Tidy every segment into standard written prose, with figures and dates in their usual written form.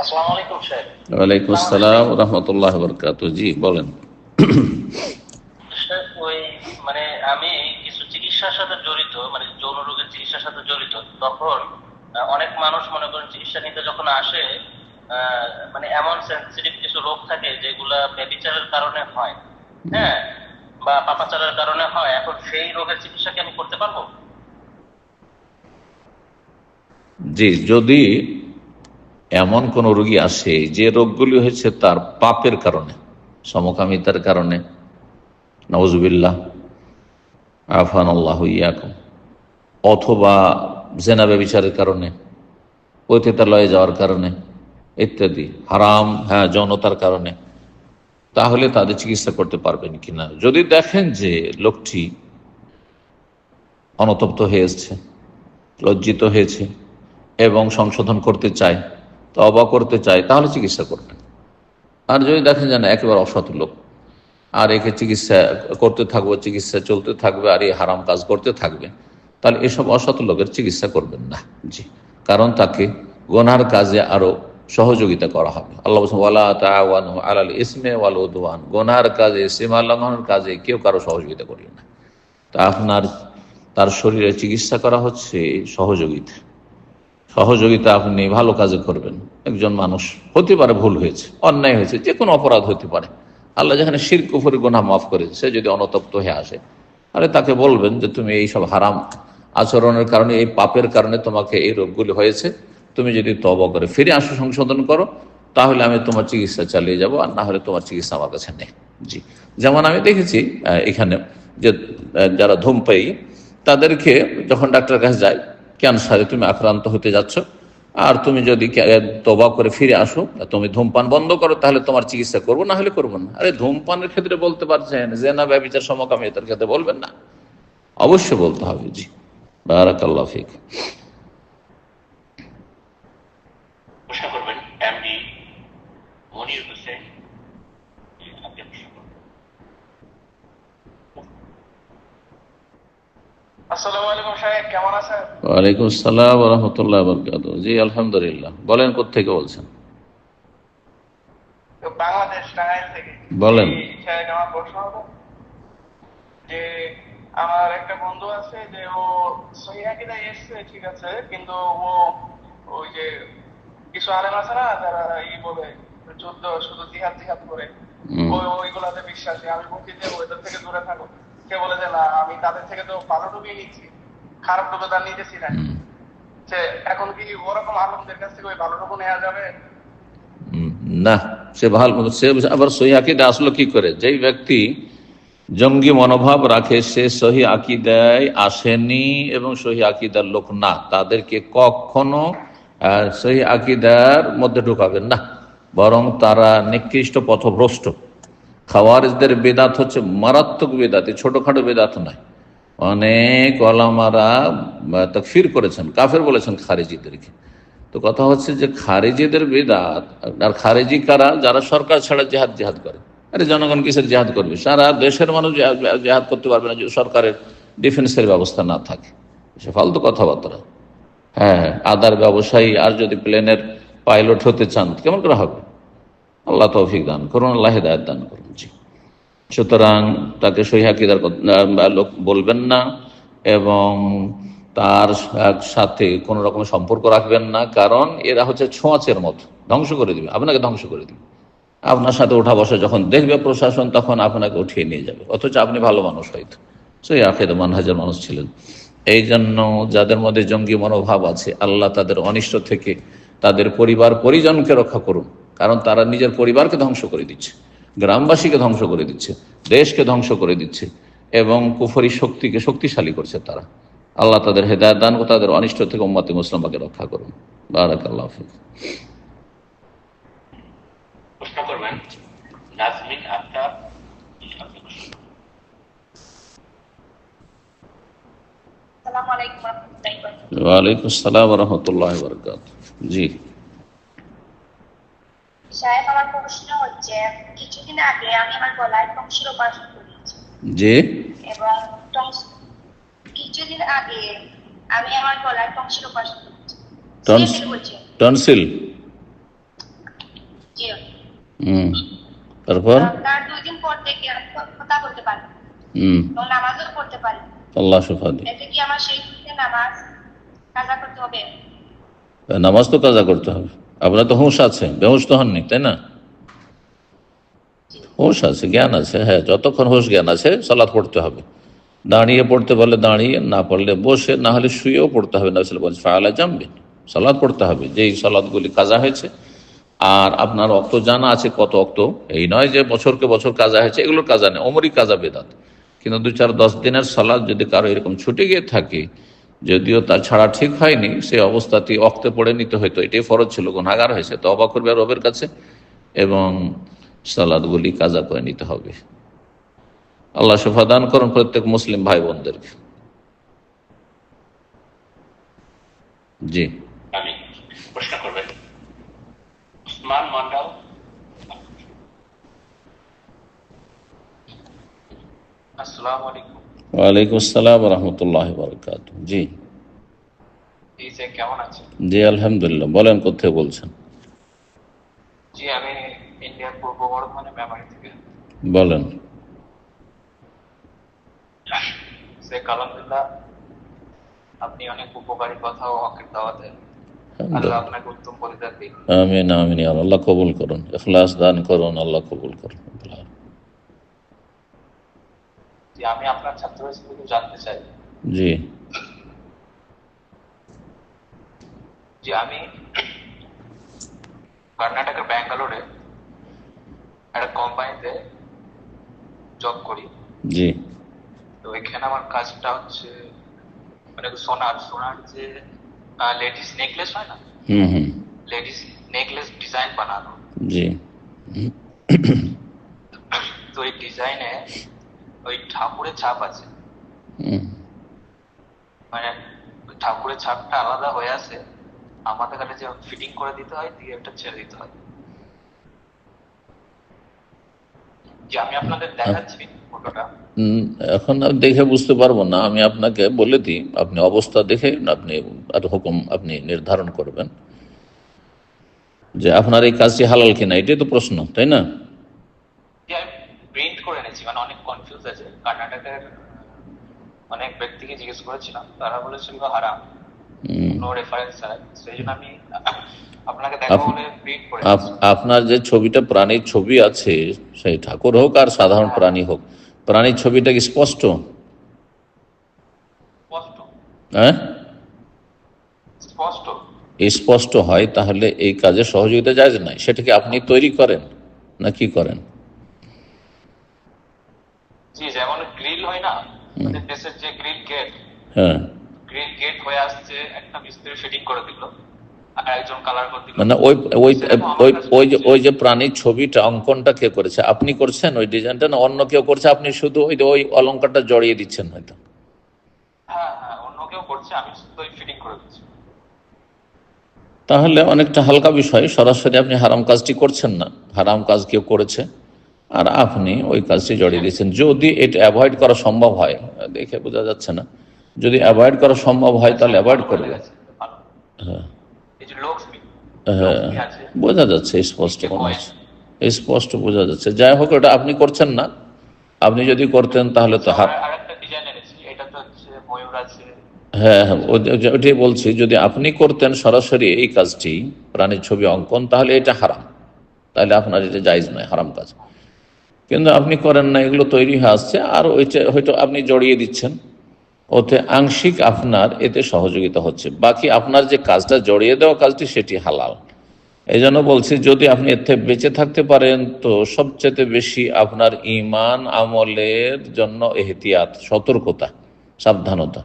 আসসালামু আলাইকুম স্যার। ওয়ালাইকুম আসসালাম ওয়া রাহমাতুল্লাহি ওয়া বারাকাতুহু। জি বলেন। স্যার, মানে আমি কিছু চিকিৎসার সাথে জড়িত, মানে যৌন রোগের চিকিৎসার সাথে জড়িত। তখন অনেক মানুষ মনে করেন চিকিৎসা নিতে যখন আসে, মানে এমন সেন্সিটিভ কিছু রোগ থাকে যেগুলা ব্যভিচারের কারণে হয়, হ্যাঁ, বা পাপাচারের কারণে হয়। এখন সেই রোগের চিকিৎসা কি আমি করতে পারবো? জি, যদি এমন কোন রোগী আসে যে রোগগুলি হয়েছে তার পাপের কারণে, সমকামিতার কারণে, নাউজুবিল্লাহ, আফানাল্লাহু ইয়াকুম, অথবা জেনা ব্যভিচারের কারণে, পতিতালয়ে যাওয়ার কারণে ইত্যাদি, হারাম যৌনতার কারণে, তাহলে তাদের চিকিৎসা করতে পারবেন কিনা। যদি দেখেন যে লোকটি অনুতপ্ত হয়েছে, লজ্জিত হয়েছে এবং সংশোধন করতে চায়, তওবা করতে চায়, তাহলে চিকিৎসা করবেন। আর যদি দেখেন যে না, একেবারে অসৎ লোক, আর একে চিকিৎসা করতে থাকবো, চিকিৎসা চলতে থাকবে, আর এই হারাম কাজ করতে থাকবে, তাহলে এসব অসৎ লোকের চিকিৎসা করবেন না। জি, কারণ তাকে গুনার কাজে আরো সহযোগিতা করা হবে। আল্লাহ বলেছেন, ওয়ালা তাআওয়ানু আলাল ইসমি ওয়াল উদওয়ান, গুনার কাজে, সীমা লঙ্ঘনের কাজে কেউ কারো সহযোগিতা করিও না। তা আপনার তার শরীরে চিকিৎসা করা হচ্ছে সহযোগিতা। সহযোগিতা আপনি ভালো কাজে করবেন। একজন মানুষ হতে পারে ভুল হয়েছে, অন্যায় হয়েছে, যে কোনো অপরাধ হতে পারে, আল্লাহ যেখানে শিরক কুফরি গুনাহ মাফ করেছে, সে যদি অনুতপ্ত হয়ে আসে, তাহলে তাকে বলবেন যে তুমি এই সব হারাম আচরণের কারণে, এই পাপের কারণে তোমাকে এই রোগগুলি হয়েছে, তুমি যদি তওবা করে ফিরে আসো, সংশোধন করো, তাহলে আমি তোমার চিকিৎসা চালিয়ে যাব, আর না হলে তোমার চিকিৎসা আমার কাছে নেই। জি, যেমন আমি দেখেছি এখানে যে যারা ধূমপায়ী, তাদেরকে যখন ডাক্তারের কাছে যায়, ক্যান্সারে তুমি আক্রান্ত হতে যাচ্ছ, আর তুমি যদি তওবা করে ফিরে আসো, তুমি ধূমপান বন্ধ করো, তাহলে তোমার চিকিৎসা করবো, না হলে করবো না। আরে ধূমপানের ক্ষেত্রে বলতে পারছেন, জেনা ব্যভিচার সমকামিতার ক্ষেত্রে বলবেন না? অবশ্যই বলতে হবে। জি, বারাকাল্লাহু ফিক। প্রশ্ন করবেন এমডি মনির হোসেন। আপনি প্রশ্ন করবেন। আসসালামু আলাইকুম সাহেব, কেমন আছেন? ওয়ালাইকুম আসসালাম ওয়া রাহমাতুল্লাহি ওয়া বারাকাতুহু। জি আলহামদুলিল্লাহ। বলেন, কোত্থেকে বলছেন? বাংলাদেশ, টাঙ্গাইল থেকে। বলেন। সাহেব, আমার প্রশ্ন হলো যে আমার একটা বন্ধু আছে, যে ও সহিহ আকীদায় এসেছে, ঠিক আছে, কিন্তু ও ওই যে কিছু আলেম আছে না যারা বলে যুদ্ধ শুধু জিহাদ জিহাদ করে, ওইগুলাতে বিশ্বাসী। আমি বলছি যে ওইদের থেকে দূরে থাকো। সে বলে যে না, আমি তাদের থেকে তো ভালো ডুবিয়ে নিচ্ছি, খারাপ ডুবে তার নিতেছি না। সে এখন কি ওরকম আলমদের কাছ থেকে ওই ভালো ডুবো নেওয়া যাবে? না, সে ভালো, সে আবার সহি আকীদা আসলো কি করে? যেই ব্যক্তি জঙ্গি মনোভাব রাখে, সে সহি আকীদায় আসেনি এবং সহি আকীদার লোক না, তাদেরকে কখনো সহি আকীদার মধ্যে ঢুকাবেন না, বরং তারা নিকৃষ্ট পথভ্রষ্ট। খাওয়ারিজদের বেদাত হচ্ছে মারাত্মক বেদাত, ছোটখাটো বেদাত নয়। অনেক ওলামারা তাকফির করেছেন, কাফের বলেছেন খারিজিদেরকে। তো কথা হচ্ছে যে খারিজিদের বেদাত, আর খারিজি কারা? যারা সরকার ছাড়া জেহাদ জেহাদ করে। আরে জনগণ কিসের জেহাদ করবে? সারা দেশের মানুষ জেহাদ করতে পারবে না যদি সরকারের ডিফেন্সের ব্যবস্থা না থাকে। সে ফালতু কথাবার্তা। হ্যাঁ, আদার ব্যবসায়ী আর যদি প্লেনের পাইলট হতে চান, কেমন করে হবে? আল্লাহ তৌফিক দান করুন, আল্লাহ হিদায়াত দান করুন। জি, সুতরাং তাকে সহিহ আকীদার লোক বলবেন না, এবং তার সাথে কোনো রকমের সম্পর্ক রাখবেন না, কারণ এরা হচ্ছে ছোঁয়াচের মতো, ধ্বংস করে দিবে, আপনাকে ধ্বংস করে দিবে। আপনার সাথে ওঠা বসা যখন দেখবে প্রশাসন, তখন আপনাকে উঠিয়ে নিয়ে যাবে, অথচ আপনি ভালো মানুষ, হয়তো সহিহ আকীদা মানহাজের মানুষ ছিলেন। এই জন্য যাদের মধ্যে জঙ্গি মনোভাব আছে, আল্লাহ তাদের অনিষ্ট থেকে তাদের পরিবার পরিজনকে রক্ষা করুন, কারণ তারা নিজের পরিবারকে ধ্বংস করে দিচ্ছে, গ্রামবাসীকে ধ্বংস করে দিচ্ছে, দেশকে ধ্বংস করে দিচ্ছে, এবং কুফরি শক্তিকে শক্তিশালী করছে তারা। আল্লাহ তাদের হেদায়েত দান ও তাদের অনিষ্ট থেকে উম্মতে মুসলিমাকে রক্ষা করুন। বারাকাল্লাহু ফিক। প্রশ্ন করবেন নাজমিন আক্তার। ওয়ালাইকুম আসসালাম ওয়া রাহমাতুল্লাহি ওয়া বারাকাতুহু। জি সাহেব, আমার প্রশ্ন হচ্ছে, কিছুদিন আগে আমি আমার গলায় টনসিল অপারেশন করেছি। জি, এবং কিছুদিন আগে আমি আমার গলায় টনসিল অপারেশন করেছি। টনসিল? তারপর তার 2 দিন পর থেকে আমি কথা বলতে পারি এবং নামাজও পড়তে পারি। আল্লাহ শিফা দিন। এতে কি আমার সেই নামাজ কাজা করতে হবে? নামাজ তো কাজা করতে হবে। আপনার তো হুঁশ আছে, বেহুশ তো হননি, তাই না? হুঁশ আছে, জ্ঞান আছে। হ্যাঁ, যতক্ষণ হুঁশ জ্ঞান আছে সালাত পড়তে হবে। দাঁড়িয়ে পড়তে পারলে দাঁড়িয়ে, না পড়লে বসে, না হলে শুয়েও পড়তে হবে। না ফাআলা জামবে, সালাত পড়তে হবে যেই সালাতগুলি কাজা হয়েছে। আর আপনার অক্ত জানা আছে কত অক্ত, এই নয় যে বছরকে বছর কাজা হয়েছে, এগুলো কাজা নেই, ওমরই কাজা বেদাত। কিন্তু 2-4-10 দিনের সালাত যদি কারো এরকম ছুটে গিয়ে থাকে, যদিও তার ছাড়া ঠিক হয়নি, সে অবস্থাতেই অক্তে পড়ে নিতে হয়তো, এটাই ফরজ ছিল, গুনাহগার হয়েছে, তওবা করবে রবের কাছে এবং সালাদগুলি কাজা করে নিতে হবে। আল্লাহ শিফা দান করুন প্রত্যেক মুসলিম ভাই বোনদেরকে। জি, আমি প্রশ্ন করবেন উসমান মন্ডল। আসসালামু আলাইকুম। ওয়ালাইকুম আসসালাম রহমতুল্লাহ বারাকাতুহু। জি জি স্যার, কেমন আছেন? জি আলহামদুলিল্লাহ। বলেন, কোথায় বলছেন? জি, আমি ইন্ডিয়ার পূর্ব বর্ধমানের মেমারি থেকে। বলেন। শেখ আলহামদুলিল্লাহ, আপনি অনেক উপকারী কথা ও হকের দাওয়াত দেন। আল্লাহ আপনাকে উত্তম পরিবার দিন। আমিন আমিন। আল্লাহ কবুল করুন, ইখলাস দান করুন, আল্লাহ কবুল করুন। জি, আমি আপনার ছাত্র হিসেবে জানতে চাই। জি যে আমি কর্ণাটকের ব্যাঙ্গালোরে একটা কোম্পানিতে জব করি। জি তো এখানে আমার কাজটা হচ্ছে মানে সোনার যে লেডিস নেকলেস হয় না, হুম লেডিস নেকলেস ডিজাইন বানানো। জি তো এই ডিজাইনে ওই ঠাকুরের ছাপ আছে, মানে ওই ঠাকুরের ছাপটা আলাদা হয়ে আছে, আমাদের কাছে যে ফিটিং করে দিতে হয়, দিয়ে একটা ছেড়ে দিতে হয়। যে আমি আপনাদের দেখাচ্ছি ফটোটা। এখন দেখে বুঝতে পারবো না, আমি আপনাকে বলে দিই, আপনি অবস্থা দেখে আপনি আর হুকুম আপনি নির্ধারণ করবেন যে আপনার এই কাজটি হালাল কিনা, এটাই তো প্রশ্ন, তাই না? যে আমি প্রিন্ট করে এনেছি, মানে অনেক কনফিউজ আছে। কর্ণাটকের অনেক ব্যক্তিকে জিজ্ঞেস করেছিলাম, তারা বলেছিল হারাম, নো রেফারেন্স আছে। সেই জন্য আমি আপনাকে দেখাবো বলে প্রিন্ট করে এনেছি। আপনার যে ছবিটা প্রাণীর ছবি আছে, সেই ঠাকুর হোক আর সাধারণ প্রাণী হোক, প্রাণীর ছবিটা কি স্পষ্ট? স্পষ্ট। হ্যাঁ, স্পষ্ট। স্পষ্ট হয় তাহলে এই কাজে সহযোগিতা জায়েজ নাই। সেটা কি আপনি তৈরি করেন না কি করেন? জি, যেমন গ্রিল হয় না, আমাদের দেশের যে গ্রিল গেট, হ্যাঁ, গ্রিল গেট হয়ে আসছে, একটা মিস্ত্রি ফিটিং করে দিল আর একজন কালার করে দিল। মানে ওই যে প্রাণীর ছবিটা, অঙ্কনটা কে করেছে? আপনি করছেন ওই ডিজাইনটা, না অন্য কেউ করছে? আপনি শুধু ওই অলঙ্কারটা জড়িয়ে দিচ্ছেন হয়তো। হ্যাঁ হ্যাঁ, অন্য কেউ করছে, আমি শুধু ওই ফিটিং করে দিচ্ছি। তাহলে অনেকটা হালকা বিষয়, সরাসরি আপনি হারাম কাজটি করছেন না, হারাম কাজ কেউ করেছে আর আপনি ওই কাজটি জড়িয়ে দিচ্ছেন। যদি এটা অ্যাভয়েড করা সম্ভব হয়, দেখে বোঝা যাচ্ছে না, যদি অ্যাভয়েড করা সম্ভব হয় তাহলে অ্যাভয়েড করবে। হ্যাঁ হ্যাঁ, বোঝা যাচ্ছে, স্পষ্ট স্পষ্ট বোঝা যাচ্ছে। যাই হোক, ওটা আপনি করছেন না। আপনি যদি করতেন তাহলে তো আরেকটা ডিজাইন এনেছি, এটা তো হচ্ছে ময়ূর আছে। হ্যাঁ হ্যাঁ, ওটাই বলছি, যদি আপনি করতেন সরাসরি এই কাজটি, প্রাণীর ছবি অঙ্কন, তাহলে এটা হারাম, তাহলে আপনার এটা জায়েজ নয়, হারাম কাজ। কিন্তু আপনি করেন না, এগুলো তৈরি হয়ে আসছে আর ওইটা হয়তো আপনি জড়িয়ে দিচ্ছেন, ওতে আংশিক আপনার এতে সহযোগিতা হচ্ছে, বাকি আপনার যে কাজটা জড়িয়ে দেওয়া কাজটি সেটি হালাল। এই জন্য বলছি, যদি আপনি এতে বেঁচে থাকতে পারেন তো সবচেয়ে বেশি আপনার ঈমান আমলের জন্য এহতিয়াত, সতর্কতা, সাবধানতা।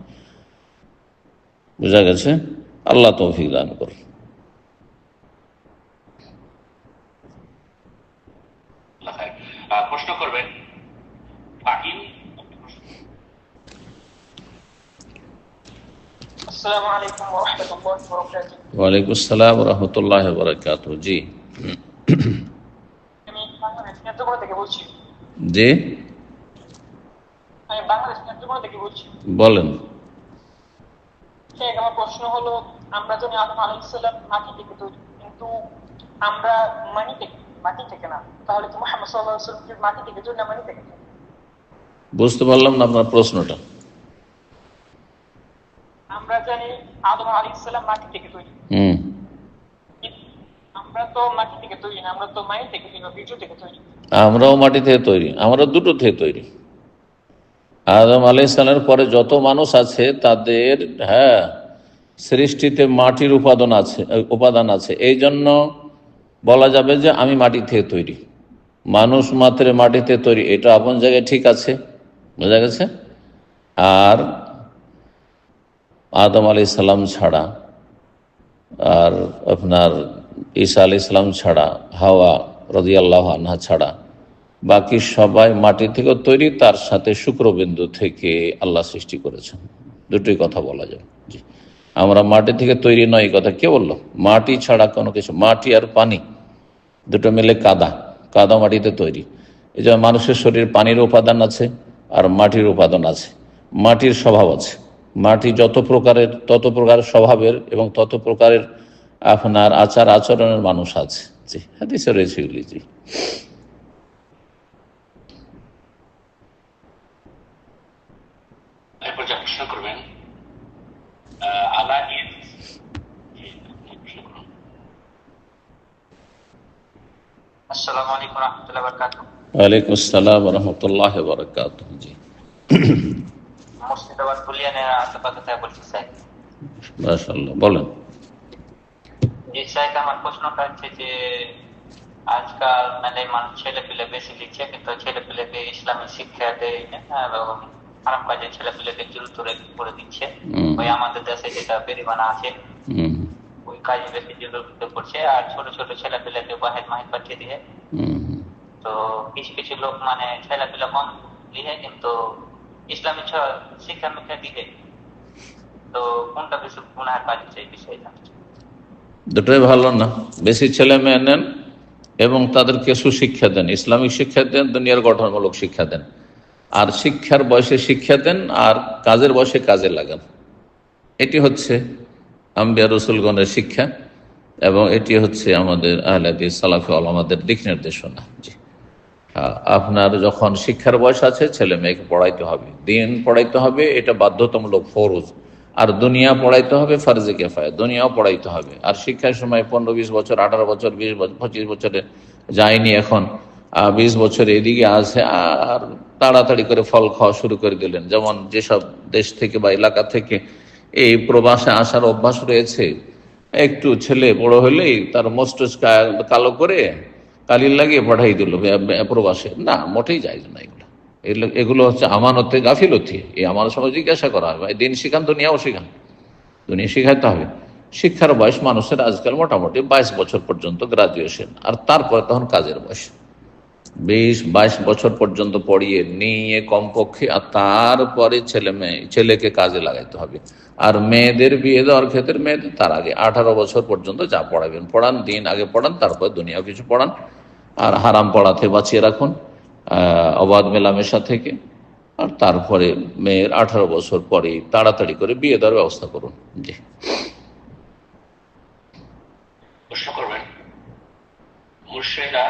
বুঝা গেছে? আল্লাহ তৌফিক দান করুন। প্রশ্ন করবেন ফাহিম। আসসালামু আলাইকুম ওয়া রাহমাতুল্লাহি ওয়া বারাকাতুহু। ওয়ালাইকুম আসসালাম ওয়া রাহমাতুল্লাহি ওয়া বারাকাতুহু। জি আমি বাংলাদেশ নেত্রকোনা থেকে বলছি। জি, আমি বাংলাদেশ নেত্রকোনা থেকে বলছি। বলেন। ঠিক, আমার প্রশ্ন হলো, আমরা জানি আদম আলাইহিস সালাম মাটি থেকে তৈরি, কিন্তু আমরা মানি থেকে মাটি থেকে না, তাহলে কি মুহাম্মদ সাল্লাল্লাহু আলাইহি ওয়াসাল্লাম মাটি থেকে তৈরি না মাটি থেকে? বুঝতে পারলাম না আপনার প্রশ্নটা। আমরা জানি আদম আলাইহিস সালাম মাটি থেকে তৈরি, হুম আমরা তো মাটি থেকে তৈরি না, আমরা তো মাটি থেকে তৈরি, বীজ থেকে তৈরি। আমরাও মাটি থেকে তৈরি, আমরা দুটো থেকে তৈরি। আদম আলাইহিস সালামের পরে যত মানুষ আছে তাদের সৃষ্টিতে মাটির উপাদান আছে। এই জন্য বলা যাবে যে আমি মাটি থেকে তৈরি, মানুষ মাত্রে মাটিতে তৈরি, এটা আপন জায়গায় ঠিক আছে, বোঝা গেছে। আর আদম আলাইহিস সালাম ছাড়া আর আপনার ঈসা আলাইহিস সালাম ছাড়া, হাওয়া রাদিয়াল্লাহু আনহা ছাড়া বাকি সবাই মাটি থেকে তৈরি, তার সাথে শুক্রবিন্দু থেকে আল্লাহ সৃষ্টি করেছেন। দুটোই কথা বলা যায়। জি, আমরা মাটি থেকে তৈরি নয়, এই কথা কে বললো? মাটি ছাড়া কোনো কিছু, মাটি আর পানি দুটো মিলে কাদা মাটিতে তৈরি। এই যে মানুষের শরীর পানির উপাদান আছে আর মাটির উপাদান আছে, মাটির স্বভাব আছে। মাটি যত প্রকারের তত প্রকার স্বভাবের এবং তত প্রকারের আপনার আচার আচরণের মানুষ আছে। জি, হাদিসে রয়েছে এগুলি। জি, এরপর যা প্রশ্ন করবেন আল্লাহ নিয়ে। আসসালামু আলাইকুম ওয়া রাহমাতুল্লাহি ওয়া বারাকাতুহু। ওয়ালাইকুম আসসালাম ওয়া রাহমাতুল্লাহি ওয়া বারাকাতুহু। জি, মুর্শিদাবাদ বুলিয়ানের আশেপাশে থেকে বলছি স্যার। মাশাআল্লাহ, বলেন। জি স্যার, আমার প্রশ্নটা হচ্ছে যে আজকাল মানে মানুষ ছেলে পেলে বেশি লিখছে, কিন্তু ছেলে পেলেকে ইসলামিক শিক্ষা দেয় না, এবং হারাম কাজে ছেলে পেলেকে জড়িত করে দিচ্ছে। ওই আমাদের দেশে যেটা বেরিবানা আছে ওই কাজে বেশি জড়িত করছে, আর ছোট ছোট ছেলে পেলেকে বাহির মাহির পাঠিয়ে দিয়ে। তো কিছু কিছু লোক মানে ছেলে পেলে কম লিখে কিন্তু ইসলামিক শিক্ষা মিক্ষা দিকে, তো কোনটা বেশি গুনাহের কাজ হচ্ছে এই বিষয়টা? দুটোই ভালো না? বেশি ছেলে মেয়ে নেন এবং তাদেরকে সুশিক্ষা দেন, ইসলামিক শিক্ষা দেন, দুনিয়ার গঠনমূলক শিক্ষা দেন। আর শিক্ষার বয়সে শিক্ষা দেন আর কাজের বয়সে কাজে লাগান। এটি হচ্ছে আম্বিয়া রসুলগণের শিক্ষা এবং এটি হচ্ছে আমাদের আহলে হাদিস সালাফি ওলামাদের দিক নির্দেশনা। জি, আপনার যখন শিক্ষার বয়স আছে ছেলে মেয়েকে পড়াইতে হবে, দিন পড়াইতে হবে, এটা বাধ্যতামূলক ফরজ। আর দুনিয়া পড়াইতে হবে ফারজে কিফায়া, দুনিয়াও পড়াইতে হবে। আর শিক্ষার সময় 15-20 বছর, 18 বছর, 20 বছর, 25 বছরে যায়নি, এখন 20 বছর এদিকে আছে, আর তাড়াতাড়ি করে ফল খাওয়া শুরু করে দিলেন। যেমন যেসব দেশ থেকে বা এলাকা থেকে এই প্রবাসে আসার অভ্যাস রয়েছে, একটু ছেলে বড় হলেই তার মস্তিষ্ক কালো করে কালির লাগিয়ে পাঠাই দিল প্রবাসে। না, মোটেই জায়েজ না এগুলো। এগুলো হচ্ছে আমানতে গাফিলতি। এই আমার সময় জিজ্ঞাসা করা হবে, দিন শিখান, দুনিয়াও শিখান, দুনিয়া শিখাইতে হবে। শিক্ষার বয়স মানুষের আজকাল মোটামুটি 22 বছর পর্যন্ত গ্রাজুয়েশন, আর তারপরে তখন কাজের বয়স। 20-22 বছর পর্যন্ত পড়িয়ে নিয়ে কমপক্ষে, আর তারপরে ছেলেকে কাজে লাগাইতে হবে। আর মেয়েদের বিয়ে দেওয়ার ক্ষেত্রে মেয়েদের তার আগে 18 বছর পর্যন্ত যা পড়াবেন পড়ান, দিন আগে পড়ান, তারপর দুনিয়াও কিছু পড়ান। আর হারাম পড়াতে বাঁচিয়ে রাখুন অবাধ মেলামেশা থেকে। আর তারপরে মেয়ের 18 বছর পরে তাড়াতাড়ি করে বিয়ে দেওয়ার ব্যবস্থা করুন। জি, প্রশ্ন করবেন মুর্শিদা।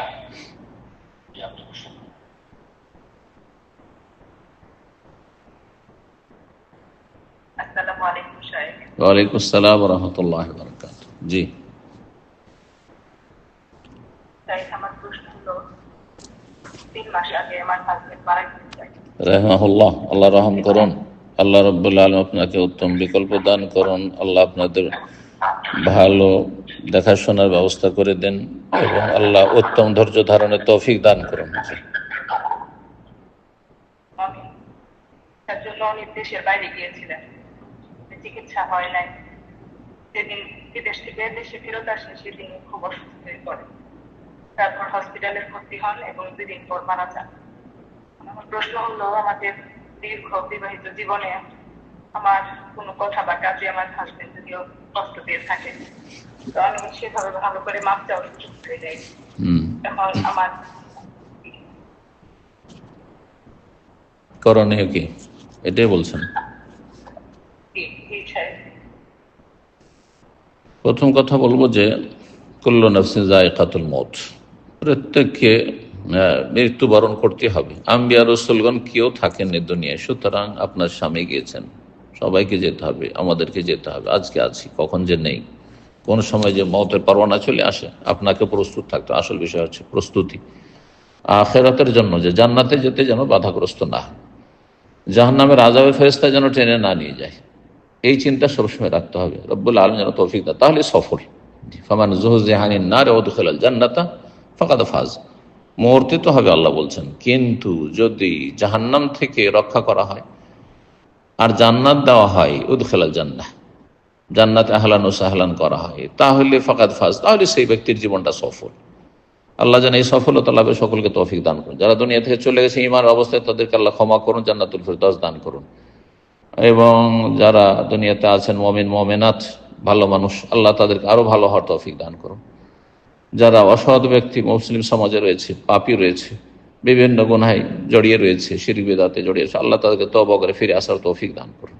আসসালামু আলাইকুম শাইখ। ওয়ালাইকুম আসসালাম ওয়া রাহমাতুল্লাহি ওয়া বারাকাতুহু। জি, শাইখ, আমার প্রশ্ন হলো 3 মাস আগে আমার হাজবেন্ড মারা গেছে। রাহমাহুল্লাহ, আল্লাহ রহম করুন। আল্লাহ রাব্বুল আলামিন আপনাকে উত্তম বিকল্প দান করুন। আল্লাহ আপনাদের ভালো দেখাশোনার ব্যবস্থা করে দেন এবং আল্লাহ উত্তম ধৈর্য ধারণের তৌফিক দান করুন। তার জন্য উনি দেশের বাইরে গিয়েছিলেন, চিকিৎসা হয় নাই। যেদিন বিদেশ থেকে দেশে ফেরত আসেন সেদিন খুব অসুস্থ হয়ে পড়ে, তারপর হসপিটালে ভর্তি হন এবং 2 দিন পর মারা যান। আমার প্রশ্ন হলো, আমাদের দীর্ঘ বিবাহিত জীবনে আমার কোনো কথা বা কাজে আমার হাজবেন্ড যদিও কষ্ট পেয়ে থাকে, তো আমি সেভাবে ভালো করে মাপ চাওয়ার সুযোগ হয়ে যাই। এখন আমার করণীয় কি, এটাই বলছেন? প্রথম কথা বলবো যে কুল্লু নাফসিন যায়কাতুল মউত, প্রত্যেককে মৃত্যুবরণ করতে হবে। আম্বিয়া রসুলগণ কেউ থাকেননি দুনিয়ায়, সুতরাং আপনার স্বামী গিয়েছেন, সবাইকে যেতে হবে, আমাদেরকে যেতে হবে। আজকে আছি, কখন যে নেই, কোন সময় যে মওতের পরোয়ানা চলে আসে, আপনাকে প্রস্তুত থাকতে। আসল বিষয় হচ্ছে প্রস্তুতি আখিরাতের জন্য, যে জান্নাতে যেতে যেন বাধাগ্রস্ত না হয়, জাহান্নামের আযাবের ফেরেশতা যেন টেনে না নিয়ে যায়, এই চিন্তা সবসময় রাখতে হবে। রব্বুল আলামিন যেন তৌফিক দেয়, তাহলে সফল। ফামান যুহজিহা আনিন নার ওয়া উদখিলাল জান্নাতা ফাকাদ ফাজ। মরতে তো হবে আল্লাহ বলছেন, কিন্তু যদি জাহান্নাম থেকে রক্ষা করা হয় আর জান্নাত দেওয়া হয়, উদখিলাল জান্নাহ, জান্নাতে আহলান ও সাহলান করা হয়, তাহলে ফাকাদ ফাজ, তাহলে সেই ব্যক্তির জীবনটা সফল। আল্লাহ যেন এই সফলতা লাভে সকলকে তৌফিক দান করুন। যারা দুনিয়া থেকে চলে গেছে ঈমানের অবস্থায়, তাদেরকে আল্লাহ ক্ষমা করুন, জান্নাতুল ফিরদাউস দান করুন। এবং যারা দুনিয়াতে আছেন মুমিন মুমিনাত, ভালো মানুষ, আল্লাহ তাদেরকে আরো ভালো হওয়ার তৌফিক দান করুন। যারা অসৎ ব্যক্তি মুসলিম সমাজে রয়েছে, পাপী রয়েছে, বিভিন্ন গুনাহে জড়িয়ে রয়েছে, শিরক বিদআতে জড়িয়ে রয়েছে, আল্লাহ তাদেরকে তওবা করে ফিরে আসার তৌফিক দান করুন।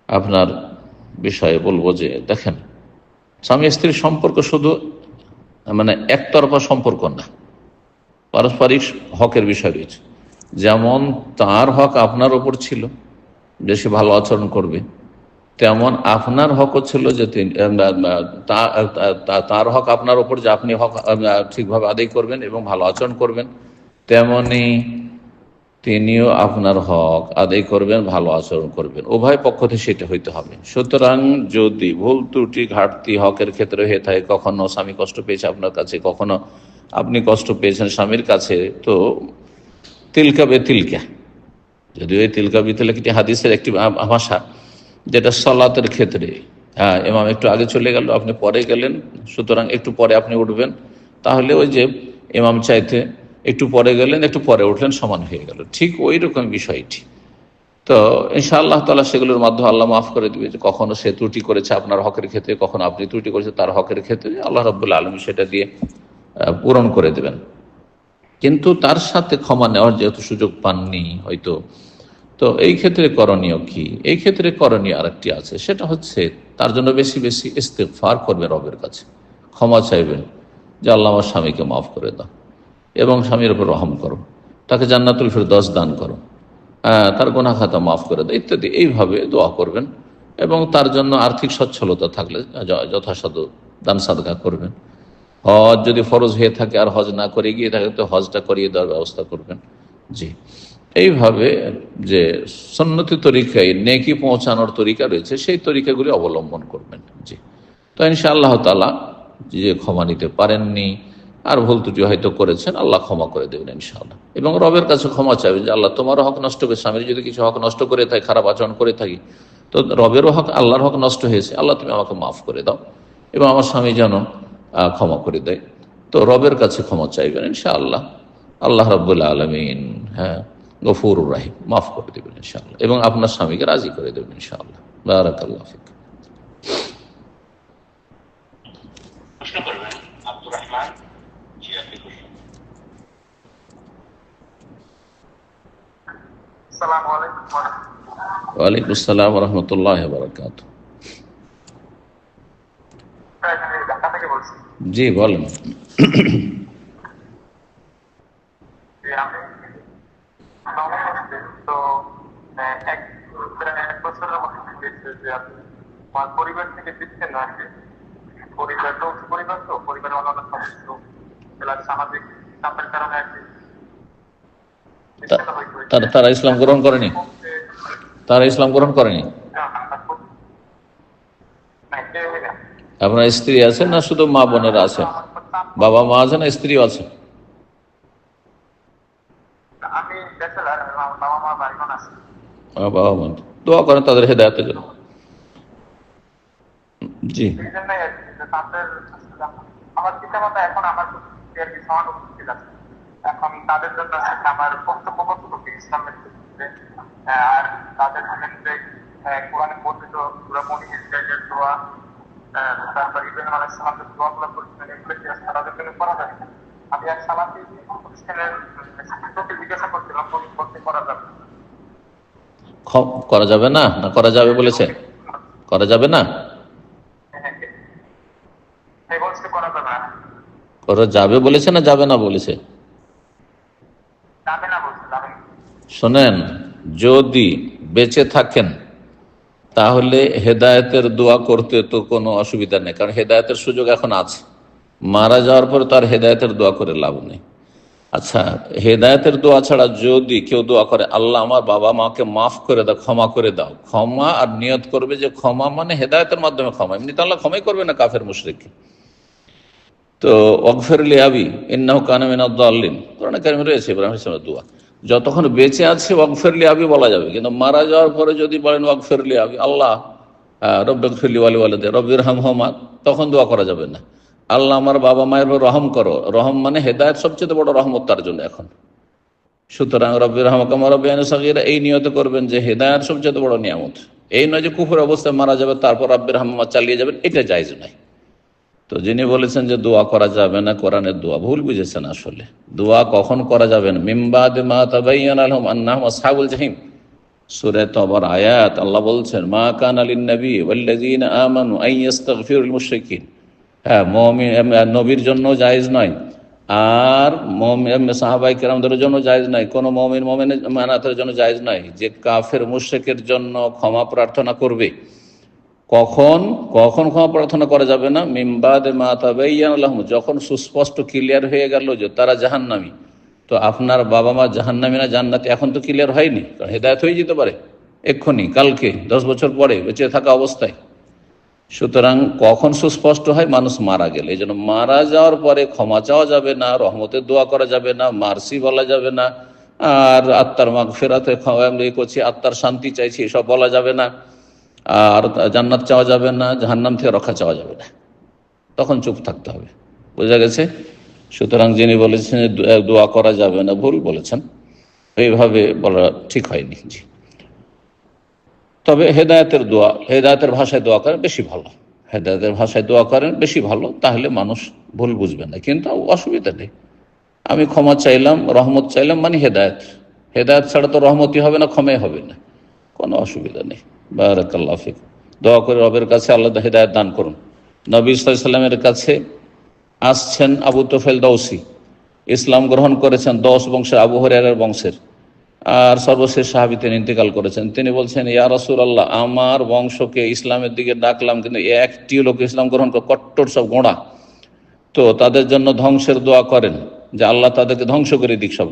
আপনার বিষয়ে বলবো যে দেখেন, স্বামী স্ত্রীর সম্পর্ক শুধু একতরফা সম্পর্ক না, পারস্পরিক হকের বিষয় রয়েছে। যেমন তার হক আপনার ওপর ছিল, বেশি ভালো আচরণ করবে, তেমন আপনার হকও ছিল যে তার হক আপনার ওপর, যে আপনি হক ঠিকভাবে আদায় করবেন এবং ভালো আচরণ করবেন, তেমনি তিনিও আপনার হক আদায় করবেন, ভালো আচরণ করবেন। উভয় পক্ষ থেকে সেটা হইতে হবে। সুতরাং যদি ভুল ত্রুটি ঘাটতি হকের ক্ষেত্রে হয়ে থাকে, কখনো স্বামী কষ্ট পেয়েছে আপনার কাছে, কখনো আপনি কষ্ট পেয়েছেন স্বামীর কাছে, তো তিলকা বে তিলকা, যদিও এই তিলকা বে তিলকা একটি হাদিসের একটি ভাষা, যেটা সালাতের ক্ষেত্রে, ইমাম একটু আগে চলে গেল, আপনি পরে গেলেন, সুতরাং একটু পরে আপনি উঠবেন, তাহলে ওই যে ইমাম চাইতে একটু পরে গেলেন, একটু পরে উঠলেন, সমান হয়ে গেল। ঠিক ওই রকম বিষয়টি। তো ইনশাআল্লাহ তাআলা সেগুলোর মাধ্যমে আল্লাহ মাফ করে দিবে। যে কখনো সে ত্রুটি করেছে আপনার হকের ক্ষেত্রে, কখনো আপনি ত্রুটি করেছে তার হকের ক্ষেত্রে, আল্লাহ রাব্বুল আলামিন সেটা দিয়ে পূরণ করে দেবেন। কিন্তু তার সাথে ক্ষমা নেওয়ার যেহেতু সুযোগ পাননি হয়তো, তো এই ক্ষেত্রে করণীয় কি? এই ক্ষেত্রে করণীয় আরেকটি আছে, সেটা হচ্ছে তার জন্য বেশি বেশি ইস্তিগফার করবেন, রবের কাছে ক্ষমা চাইবেন যে আল্লাহ আমার স্বামীকে মাফ করে দাও এবং স্বামীর উপর রহম করো, তাকে জান্নাতুল ফিরদাউস দান করো, তার গুনাহ খাতা মাফ করে দাও ইত্যাদি। এইভাবে দোয়া করবেন এবং তার জন্য আর্থিক সচ্ছলতা থাকলে যথাসাধ্য দান সাদকা করবেন। হজ যদি ফরজ হয়ে থাকে আর হজ না করে গিয়ে থাকে, তো হজটা করিয়ে দেওয়ার ব্যবস্থা করবেন। জি, এইভাবে যে সুন্নতি তরিকায় নেকি পৌঁছানোর তরিকা রয়েছে, সেই তরিকাগুলি অবলম্বন করবেন। জি, তো ইনশাআল্লাহ তাআলা যে ক্ষমা নিতে পারেননি আর ভুল ত্রুটি হয়তো করেছেন, আল্লাহ ক্ষমা করে দেবেন ইনশাআল্লাহ। এবং রবের কাছে ক্ষমা চাইবেন যে আল্লাহ তোমারও হক নষ্ট করে, স্বামীর যদি কিছু হক নষ্ট করে থাকি, খারাপ আচরণ করে থাকি, তো রবেরও হক, আল্লাহর হক নষ্ট হয়েছে, আল্লাহ তুমি আমাকে মাফ করে দাও এবং আমার স্বামী যেন ক্ষমা করে দেয়। তো রবের কাছে ক্ষমা চাইবেন ইনশাআল্লাহ। আল্লাহ রাব্বুল আলামিন গফুরুর রাহিম, মাফ করে দেবেন ইনশাআল্লাহ এবং আপনার স্বামীকে রাজি করে দেবেন ইনশাআল্লাহ। বারাকাল্লাহু ফিক। প্রশ্ন করবেন আব্দুর রহমান। জি, আপনি প্রশ্ন। আসসালামু আলাইকুম। ওয়ালাইকুম আসসালাম ওয়া রাহমাতুল্লাহি ওয়া বারাকাতুহু। ঢাকা থেকে বলছি। জি বলেন। তো এক বছরের মতো হয়েছে যে আপনি আমার পরিবার থেকে দিচ্ছেন না, আর কি পরিবার তো পরিবারের অন্যান্য সদস্য সামাজিক চাপের কারণে আর কি তারা ইসলাম গ্রহণ করেনি, তারা ইসলাম গ্রহণ করেনি। আপনার স্ত্রী আছে না শুধু মা বোনেরা আছে? বাবা মা আছে না স্ত্রীও আছে? আমি ব্যাচেলর, বাবা মা ভাই বোন আছে। বাবা মা দোয়া করেন তাদের হেদায়েতের জন্য। জি, এই জন্যই আর কি তাদের আমার পিতা মাতা এখন আমার প্রতি আর কি সহানুভূতিশীল আছে। এখন তাদের জন্য আমার বক্তব্য কতটুকু ইসলামের ক্ষেত্রে, আর তাদের ক্ষেত্রে কোরআনে বর্ণিত সূরা বনী ইসরাঈলের দোয়া, তারপর ইব্রাহিম আলাইহিস সালামের দোয়াগুলো করেছিলেন, এগুলো কি তাদের জন্য করা যাবে? আমি এক সালাফি প্রতিষ্ঠানের শিক্ষককে জিজ্ঞাসা করছিলাম, করতে করা যাবে? করা যাবে না, না করা যাবে বলেছে? করা যাবে না? বলছে করা যাবে না। করা যাবে বলেছে না যাবে না বলেছে? যাবে না বলছে, যাবে না। শোনেন, যদি বেঁচে থাকেন তাহলে হেদায়েতের দোয়া করতে তো কোনো অসুবিধা নেই, কারণ হেদায়েতের সুযোগ এখন আছে। মারা যাওয়ার পরে তো আর হেদায়েতের দোয়া করে লাভ নেই। আচ্ছা, হেদায়েতের দোয়া ছাড়া যদি কেউ দোয়া করে, আল্লাহ আমার বাবা মাকে মাফ করে দাও, ক্ষমা করে দাও, ক্ষমা আর নিয়ত করবে যে ক্ষমা মানে হেদায়েতের মাধ্যমে ক্ষমা, এমনি তো আল্লাহ ক্ষমাই করবে না কাফের মুশরিককে। তো ওয়াগফিরলি আবি ইন্নাহু কানা মিনাদ-দাল্লিন কোরআনে কারিমে রয়েছে ইব্রাহিম ইসলামের দোয়া। যতক্ষণ বেঁচে আছে ওয়াগফিরলি আবি বলা যাবে, কিন্তু মারা যাওয়ার পরে যদি বলেন ওয়াগফিরলি আবি, আল্লাহ রব্বিগফিরলি ওয়া লিওয়ালিদাই রব্বিরহামহুমা, তখন দোয়া করা যাবে না। আল্লাহ আমার বাবা মায়ের উপর রহম করো, রহম মানে হেদায়েত সবচেয়ে বড় রহমত তার জন্য এখন। সুতরাং রব্বিরহামহুমা রব্বিয়ানি সগীরা এই নিয়ত করবেন যে হেদায়েত সবচেয়ে বড় নিয়ামত। এই নয় যে কুফর অবস্থায় মারা যাবে তারপর রব্বিরহামহুমা চালিয়ে যাবেন, এটা জায়েজ নয়। তো যিনি বলেছেন যে দোয়া করা যাবে না, কোরআনের দোয়া ভুল বুঝেছেন। আসলে দোয়া কখন করা যাবে না? মিন বাদি মা তাবায়্যানা লাহুম আন্নাহুম আসহাবুল জাহিম, সূরা তওবার আয়াত। আল্লাহ বলছেন মা কানা লিন-নবী ওয়াল্লাযীনা আমানু আন ইস্তাগফিরুল মুশরিকিন। হ্যাঁ, মুমিন নবীর জন্য জায়েজ নয়, আর মুমিন সাহাবায়ে কেরামদের জন্য জায়েজ নয়, কোনো মুমিনের জন্য জায়েজ নয় যে কাফের মুশরিকের জন্য ক্ষমা প্রার্থনা করবে। কখন কখন ক্ষমা প্রার্থনা করা যাবে না? মিন বাদি মা তাবায়্যানা লাহুম, যখন সুস্পষ্ট ক্লিয়ার হয়ে গেল যে তারা জাহান্নামী। তো আপনার বাবা মা জাহান্নামী না জান্নাতি এখন তো ক্লিয়ার হয়নি, কারণ হেদায়েত হয়ে যেতে পারে এক্ষুনি, কালকে, 10 বছর পরে, বেঁচে থাকা অবস্থায়। সুতরাং কখন সুস্পষ্ট হয়? মানুষ মারা গেলে। এই জন্য মারা যাওয়ার পরে ক্ষমা চাওয়া যাবে না, রহমতের দোয়া করা যাবে না, মার্সি বলা যাবে না, আর আত্মার মাগফিরাতে করছি, আত্মার শান্তি চাইছি, এসব বলা যাবে না, আর জান্নাত চাওয়া যাবে না, জাহান্নাম থেকে রক্ষা চাওয়া যাবে না। তখন চুপ থাকতে হবে। বোঝা গেছে? সুতরাং যিনি বলেছেন দোয়া করা যাবে না, ভুল বলেছেন, এইভাবে বলা ঠিক হয়নি। জি, তবে হেদায়েতের দোয়া, হেদায়েতের ভাষায় দোয়া করেন বেশি ভালো, হেদায়েতের ভাষায় দোয়া করেন বেশি ভালো, তাহলে মানুষ ভুল বুঝবে না। কিন্তু অসুবিধা নেই, আমি ক্ষমা চাইলাম, রহমত চাইলাম, মানে হেদায়েত। হেদায়েত ছাড়া তো রহমতই হবে না, ক্ষমাই হবে না, কোনো অসুবিধা নেই। বারাকাল্লাহু ফিক। দোয়া করে রবের কাছে আল্লাহ হেদায়েত দান করুন। নবী সাল্লাল্লাহু আলাইহি ওয়াসাল্লামের কাছে আসছেন আবু তুফাইল দৌসি, ইসলাম গ্রহণ করেছেন 10 বংশের, আবু হুরায়রার বংশের, আর সর্বশেষ সাহাবী তিনি ইন্তেকাল করেছেন। তিনি বলছেন ইয়া রাসূলুল্লাহ, আমার বংশকে ইসলামের দিকে ডাকলাম, কিন্তু একটি লোক ইসলাম গ্রহণ করে, কট্টর সব গোঁড়া, তো তাদের জন্য ধ্বংসের দোয়া করেন যে আল্লাহ তাদেরকে ধ্বংস করে দিক সব।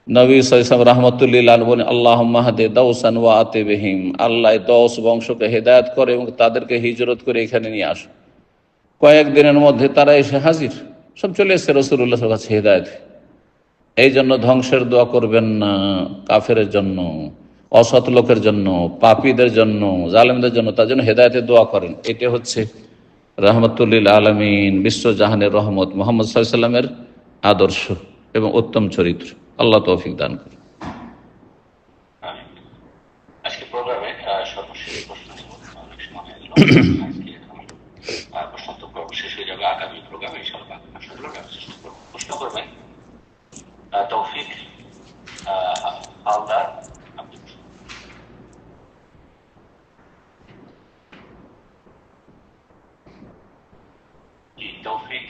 নবী সাল্লাল্লাহু আলাইহি ওয়াসাল্লাম রাহমাতুল্লিল আলাইহি বলেন আল্লাহুম্মা হাদি দাউসান ওয়া আতি বিহিম, আল্লাহ 10 বংশকে হেদায়েত করে এবং তাদেরকে হিজরত করে এখানে নিয়ে আসো। কয়েকদিনের মধ্যে তারা এসে হাজির, সব চলে এসেছে রাসূলুল্লাহর কাছে হেদায়েত। এই জন্য ধ্বংসের দোয়া করবেন না কাফেরের জন্য, অসৎ লোকের জন্য, পাপীদের জন্য, জালেমদের জন্য, তার জন্য হেদায়েতের দোয়া করেন। এটা হচ্ছে রাহমাতুল্লিল আলামিন, বিশ্বজাহানের রহমত, মুহাম্মদ সাল্লাল্লাহু আলাইহি ওয়াসাল্লামের আদর্শ এবং উত্তম চরিত্র। আল্লাহ তৌফিক দান করুন। আজকে প্রোগ্রামে সর্বশেষ প্রশ্ন ছিল, অনেক সময় হয়ে গেল। আজকে প্রশ্নোত্তর পর্ব শেষ হয়ে যাবে। আগামী প্রোগ্রামে ইনশাআল্লাহ প্রশ্নগুলো নেওয়ার চেষ্টা করব। প্রশ্ন করবেন তৌফিক হালদার। আপনি জি, তৌফিক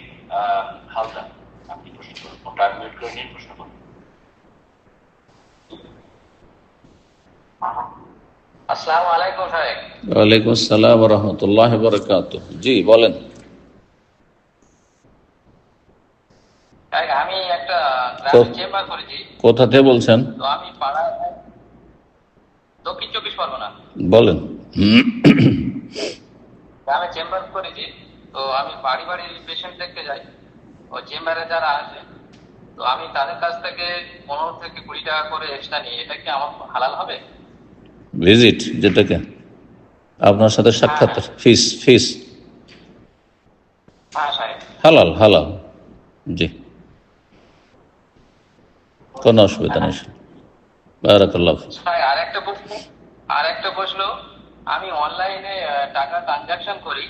হালদার, আপনি প্রশ্ন করুন। ওটা মিউট করে নিন, প্রশ্ন করুন। আসসালামু আলাইকুম সাহেব। ওয়ালাইকুম আসসালাম ওয়া রাহমাতুল্লাহি ওয়া বারাকাতুহু। জি বলেন। আমি একটা গ্রামে চেম্বার করেছি। কোথা থেকে বলছেন? তো আমি পাড়ায়, দক্ষিণ 24 পরগনা বলেন। গ্রামে চেম্বার করেছি। তো আমি বাড়ি বাড়ি পেশেন্ট দেখতে যাই, ও চেম্বারে যারা আসে, তো আমি তাদের কাছ থেকে 15 থেকে 20 টাকা করে এক্সট্রা নিই। এটা কি আমার হালাল হবে? ভিজিট, যেটাকে আপনার সাথে সাক্ষাৎ, ফিস হ্যাঁ সাহেব। হালাল, হালাল। জি, কোনো অসুবিধা নেই। বারাকাল্লাহু ফিক। আরেকটা প্রশ্ন, আমি অনলাইনে টাকা ট্রানজাকশন করি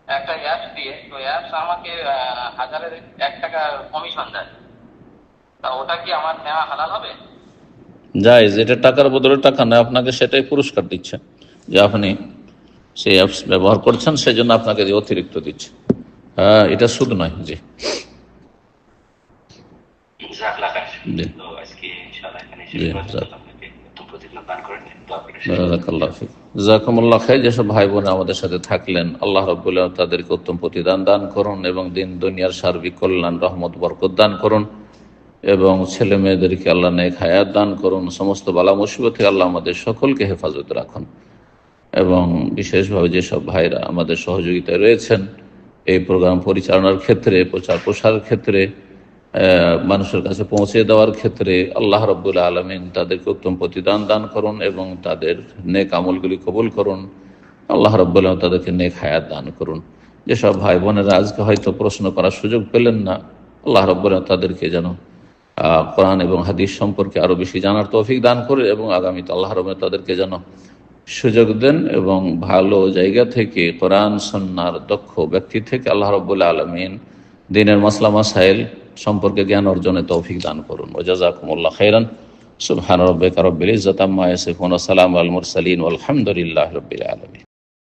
একটা অ্যাপস দিয়ে, তো অ্যাপস আমাকে 1000-এর 1 টাকা কমিশন দেয়, তা ওটা কি আমার নেওয়া হালাল হবে? জায়েজ, এটা টাকার বদলে টাকা নয়, আপনাকে সেটাই পুরস্কার দিচ্ছে যে আপনি সেই অ্যাপস ব্যবহার করছেন, সেজন্য আপনাকে অতিরিক্ত দিচ্ছে। এটা সুদ নয়। জি জি তো আজকে ইনশাআল্লাহ এখানে জি, আপনাকে উত্তম প্রতিফলন দান করেন। জাযাকাল্লাহু ফিক। জাযাকুমুল্লাহ খাইর। যেসব ভাই বোন আমাদের সাথে থাকলেন, আল্লাহ রাব্বুল আলামিন তাদেরকে উত্তম প্রতিদান দান করুন এবং দিন দুনিয়ার সার্বিক কল্যাণ, রহমত, বরকত দান করুন এবং ছেলে মেয়েদেরকে আল্লাহ নেক হায়াত দান করুন। সমস্ত বালা মুসিবত থেকে আল্লাহ আমাদের সকলকে হেফাজত রাখুন এবং বিশেষভাবে যেসব ভাইরা আমাদের সহযোগিতায় রয়েছেন এই প্রোগ্রাম পরিচালনার ক্ষেত্রে, প্রচার প্রসারের ক্ষেত্রে, মানুষের কাছে পৌঁছে দেওয়ার ক্ষেত্রে, আল্লাহ রাব্বুল আলামিন তাদেরকে উত্তম প্রতিদান দান করুন এবং তাদের নেক আমলগুলি কবুল করুন। আল্লাহ রাব্বুল আলামিন তাদেরকে নেক হায়াত দান করুন। যেসব ভাই বোনেরা আজকে হয়তো প্রশ্ন করার সুযোগ পেলেন না, আল্লাহ রাব্বুল আলামিন তাদেরকে যেন কোরআন এবং হাদিস সম্পর্কে আরো বেশি জানার তৌফিক দান করে এবং আগামীতে আল্লাহ রাব্বুল আলামিন তাদেরকে যেন সুযোগ দেন এবং ভালো জায়গা থেকে, কোরআন সুন্নাহর দক্ষ ব্যক্তি থেকে আল্লাহ রাব্বুল আলামিন দ্বীনের মাসলা মাসাইল সম্পর্কে জ্ঞান অর্জনের তৌফিক দান করুন। ওয়া জাযাকুমুল্লাহু খাইরান। সুবহান রাব্বিকা রাব্বিল ইজ্জাতি আম্মা ইয়াসিফুন ওয়া সালামুন আলাল মুরসালিন ওয়াল হামদুলিল্লাহি রাব্বিল আলামিন।